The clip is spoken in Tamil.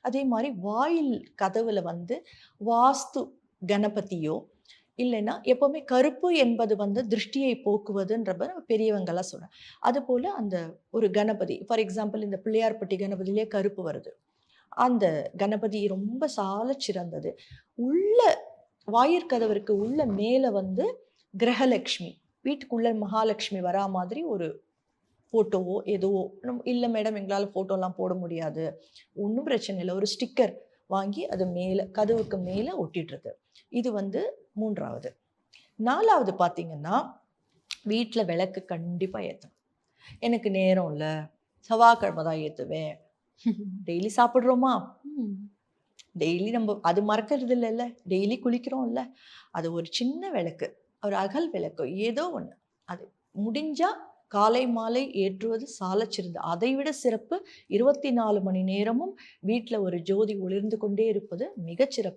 அதே மாதிரி வாயில் கதவுல வந்து வாஸ்து கணபதியோ இல்லைன்னா எப்பவுமே கருப்பு என்பது வந்து திருஷ்டியை போக்குவதுன்றப்ப நம்ம பெரியவங்கெல்லாம் சொல்றாங்க. அதுபோல அந்த ஒரு கணபதி ஃபார் எக்ஸாம்பிள் இந்த பிள்ளையார்பட்டி கணபதியிலே கருப்பு வருது. அந்த கணபதி ரொம்ப சாலச் சிறந்தது. உள்ள வாயிற்கதவிற்கு உள்ள மேல வந்து கிரகலக்ஷ்மி, வீட்டுக்குள்ள மகாலட்சுமி வரா மாதிரி ஒரு ஃபோட்டோவோ, எதுவோ இல்ல மேடம் எங்களால ஃபோட்டோலாம் போட முடியாது. ஒண்ணும் பிரச்சனை இல்ல. ஒரு ஸ்டிக்கர் வாங்கி அது மேல கதவுக்கு மேல ஒட்டிடுறது. இது வந்து 3வது. 4வது பார்த்தீங்கன்னா, வீட்ல விளக்கு கண்டிப்பா ஏத்தணும். எனக்கு நேரம் இல்ல. செவ்வாய்க்கிழமை தான் ஏத்துவேன். டெய்லி சாப்பிடுறோமா? ம். டெய்லி நம்ம அது மறக்கறது இல்லல்ல. டெய்லி குளிக்கிறோம்ல. அது ஒரு சின்ன விளக்கு, ஒரு அகல் விளக்கு ஏதோ ஒண்ணு. அது முடிஞ்சா காலை, மாலை ஏற்றுவது சாலச் சிறந்தது. அதைவிட சிறப்பு 24 மணி நேரமும் வீட்ல ஒரு ஜோதி ஒளிர்ந்து கொண்டே இருப்பது மிகச் சிறப்பு.